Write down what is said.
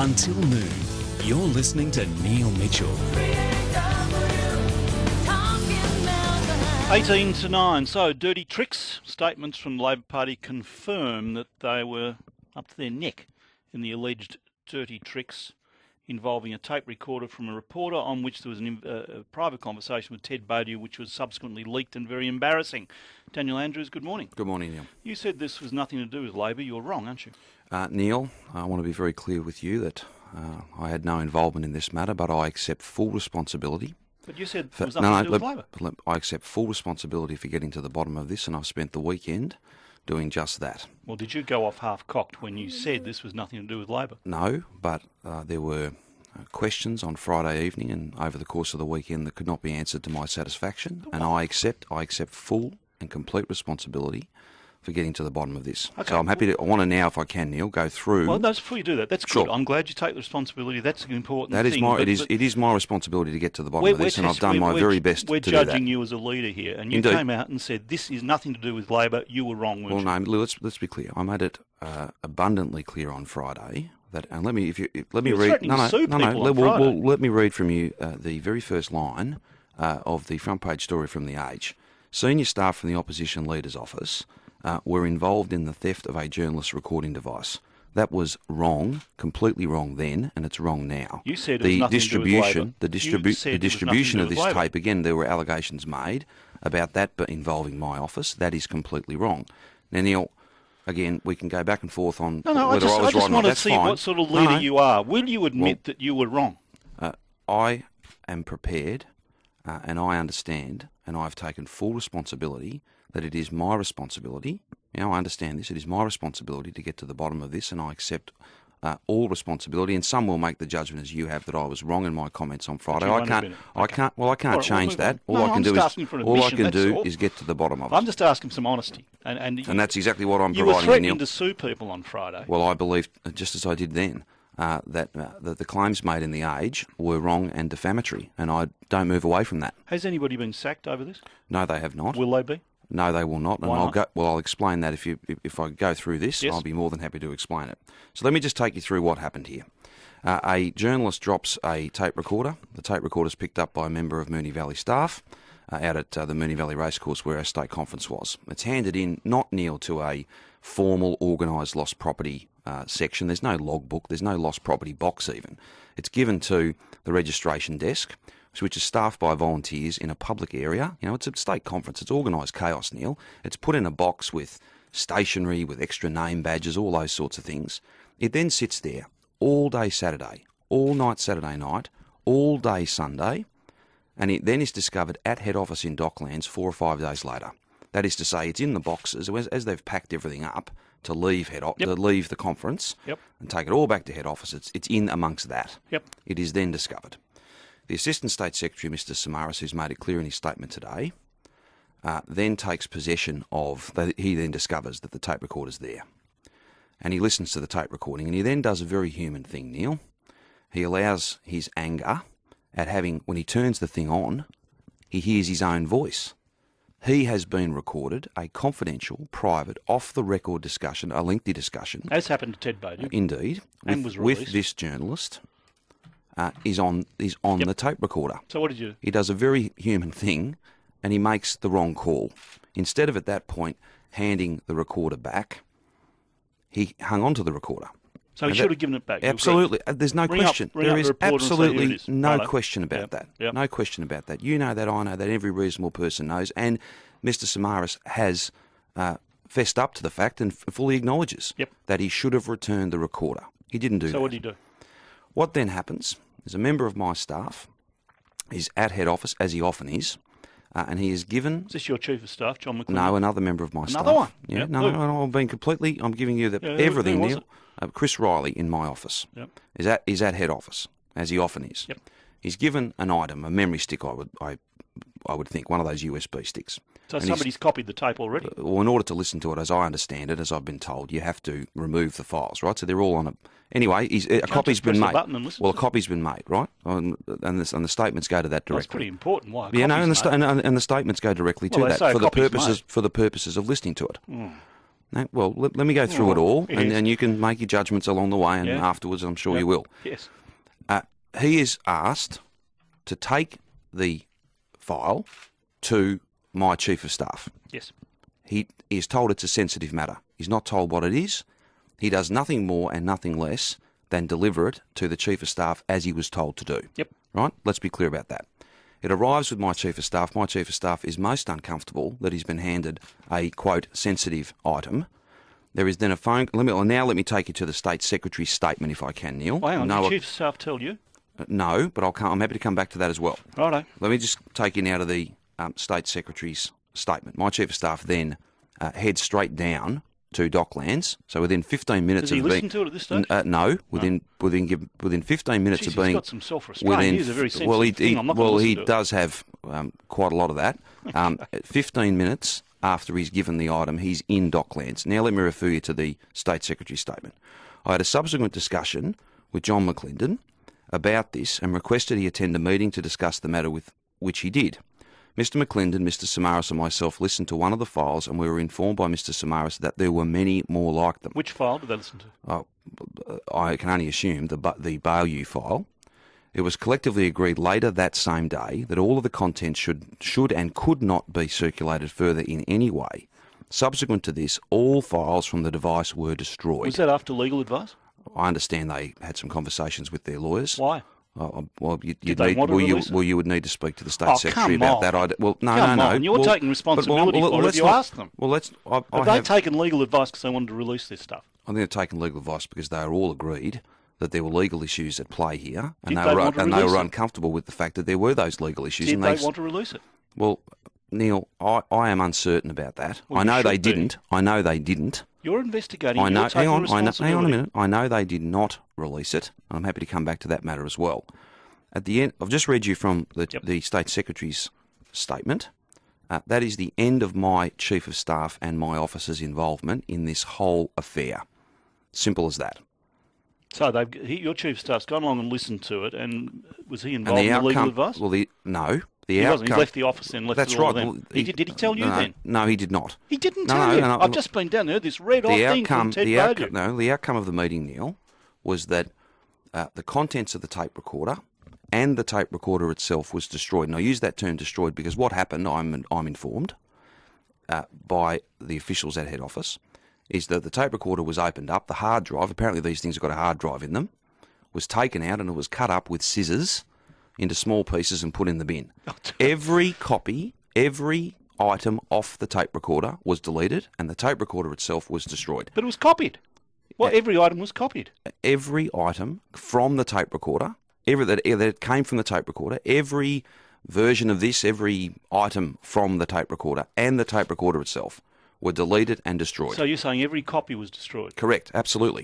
until noon. You're listening to Neil Mitchell. 18 to 9. So, dirty tricks. Statements from the Labor Party confirm that they were up to their neck in the alleged dirty tricks involving a tape recorder from a reporter on which there was a private conversation with Ted Bodier, which was subsequently leaked and very embarrassing. Daniel Andrews, good morning. Good morning, Neil. You said this was nothing to do with Labor. You're wrong, aren't you? Neil, I want to be very clear with you that I had no involvement in this matter, but I accept full responsibility. But you said it was nothing to do with Labor. I accept full responsibility for getting to the bottom of this, and I've spent the weekend doing just that. Well, did you go off half-cocked when you said this was nothing to do with Labor? No, but there were questions on Friday evening and over the course of the weekend that could not be answered to my satisfaction, and I accept full and complete responsibility for getting to the bottom of this. Okay. So I'm happy to, I want to now, if I can, Neil, go through. Well, no, before you do that, that's sure. good. I'm glad you take the responsibility. That's an important that thing. It is my responsibility to get to the bottom of this, and I've done my very best to do that. We're judging you as a leader here, and you came out and said this is nothing to do with Labor. You were wrong, weren't you? Well, no, let's be clear. I made it abundantly clear on Friday that, and let me read. Let me read from you the very first line of the front page story from The Age. Senior staff from the opposition leader's office were involved in the theft of a journalist's recording device. That was wrong, completely wrong then, and it's wrong now. You said it was nothing to do with Labor. The distribution of this tape, again, there were allegations made about that but involving my office. That is completely wrong. Now, Neil, again, we can go back and forth on whether I was right or not. I just want to see what sort of leader you are. Will you admit that you were wrong? I am prepared and I understand, and I've taken full responsibility that it is my responsibility. Now, I understand this. It is my responsibility to get to the bottom of this, and I accept all responsibility. And some will make the judgment, as you have, that I was wrong in my comments on Friday. I can't change that. All I can do is get to the bottom of it. I'm just asking for some honesty, and that's exactly what I'm providing. You were threatening to sue people on Friday. Well, I believe, just as I did then, that the claims made in The Age were wrong and defamatory, and I don't move away from that. Has anybody been sacked over this? No, they have not. Will they be? No, they will not, and Why not? I'll explain that if I go through this. Yes. I'll be more than happy to explain it. So let me just take you through what happened here. A journalist drops a tape recorder. The tape recorder is picked up by a member of Moonee Valley staff out at the Moonee Valley Racecourse where our state conference was. It's handed in, not, Neil, to a formal organised lost property section. There's no logbook. There's no lost property box even. It's given to the registration desk, which is staffed by volunteers in a public area. You know, it's a state conference. It's organised chaos, Neil. It's put in a box with stationery, with extra name badges, all those sorts of things. It then sits there all day Saturday, all night Saturday night, all day Sunday, and it then is discovered at head office in Docklands 4 or 5 days later. That is to say, it's in the boxes as they've packed everything up to leave to leave the conference and take it all back to head office. It's in amongst that. It is then discovered. The Assistant State Secretary, Mr. Samaras, who's made it clear in his statement today, then takes possession of. He then discovers that the tape recorder's there, and he listens to the tape recording, and he then does a very human thing, Neil. He allows his anger at having, when he turns the thing on, he hears his own voice. He has been recorded a confidential, private, off-the-record discussion, a lengthy discussion. As happened to Ted Bodier. Indeed. And was released. With this journalist. Is on the tape recorder. So what did you do? He does a very human thing, and he makes the wrong call. Instead of at that point handing the recorder back, he hung on to the recorder. So he should have given it back. Absolutely. There's no question. There is absolutely no question about that. No question about that. You know that, I know that, every reasonable person knows. And Mr. Samaras has fessed up to the fact and fully acknowledges that he should have returned the recorder. He didn't do that. So what did he do? What then happens is a member of my staff is at head office, as he often is, and he is given... Is this your Chief of Staff, John McLean? No, another member of my staff. Another one? Yeah, no, I'm giving you everything, Neil. Chris Riley in my office is at head office, as he often is. He's given an item, a memory stick, I would think, one of those USB sticks. So somebody's copied the tape already? Well, in order to listen to it, as I understand it, as I've been told, you have to remove the files, right? So they're all on a... Anyway, a copy's been made. Well, a copy's been made, right? And the statements go to that directly. That's pretty important. Why? Yeah, no, and the statements go directly to that for the purposes of listening to it. No, well, let me go through it all, yes. and you can make your judgments along the way, and Yeah. afterwards I'm sure you will. Yes. He is asked to take the file to my Chief of Staff. Yes. He is told it's a sensitive matter. He's not told what it is. He does nothing more and nothing less than deliver it to the Chief of Staff as he was told to do. Yep. Right? Let's be clear about that. It arrives with my Chief of Staff. My Chief of Staff is most uncomfortable that he's been handed a, quote, sensitive item. There is then a phone... Now let me take you to the State Secretary's statement, if I can, Neil. Well, hang on, did the Chief of Staff tell you? No, but I'm happy to come back to that as well. Righto. Let me just take you now to the State Secretary's statement. My Chief of Staff then heads straight down to Docklands. So within 15 minutes Does he of listen being... to it at this stage? No, within 15 minutes Jeez, of being... he's got some self-restraint. He's a very sensitive thing. I'm not going to listen to it. Does have quite a lot of that. 15 minutes after he's given the item, he's in Docklands. Now let me refer you to the State Secretary's statement. I had a subsequent discussion with John McClendon about this and requested he attend a meeting to discuss the matter, with which he did. Mr McClendon, Mr Samaras and myself listened to one of the files, and we were informed by Mr Samaras that there were many more like them. Which file did they listen to? I can only assume the Baillieu file. It was collectively agreed later that same day that all of the contents should and could not be circulated further in any way. Subsequent to this, all files from the device were destroyed. Was that after legal advice? I understand they had some conversations with their lawyers. Why? Well, you would need to speak to the State Secretary about that. Come on. You're taking responsibility for it if you ask them. Well, Have they taken legal advice because they wanted to release this stuff? I think they've taken legal advice because they are all agreed that there were legal issues at play here, and Did they want were it? uncomfortable with the fact that there were those legal issues. Did and they want to release it? Well, Neil, I am uncertain about that. Well, I know you they should be. didn't. I know they didn't. You're investigating. I know. You're taking responsibility. Hang on a minute. I know they did not release it. I'm happy to come back to that matter as well. At the end, I've just read you from the State Secretary's statement. That is the end of my Chief of Staff and my officer's involvement in this whole affair. Simple as that. So your Chief of Staff's gone along and listened to it, and was he involved in the legal advice? Well, no. He wasn't. He left the office and left That's it all right. to them. Well, Did he tell you then? No, he did not. He didn't tell you. I've just been down there. This red hot thing from Ted Baillieu. The outcome of the meeting, Neil, was that the contents of the tape recorder and the tape recorder itself was destroyed. And I use that term destroyed because what happened, I'm informed by the officials at head office, is that the tape recorder was opened up, the hard drive, apparently these things have got a hard drive in them, was taken out and it was cut up with scissors into small pieces and put in the bin. Every copy, every item off the tape recorder was deleted and the tape recorder itself was destroyed. But it was copied. Well, every item was copied. Every item from the tape recorder, that came from the tape recorder, every version of this, every item from the tape recorder and the tape recorder itself were deleted and destroyed. So you're saying every copy was destroyed? Correct, absolutely.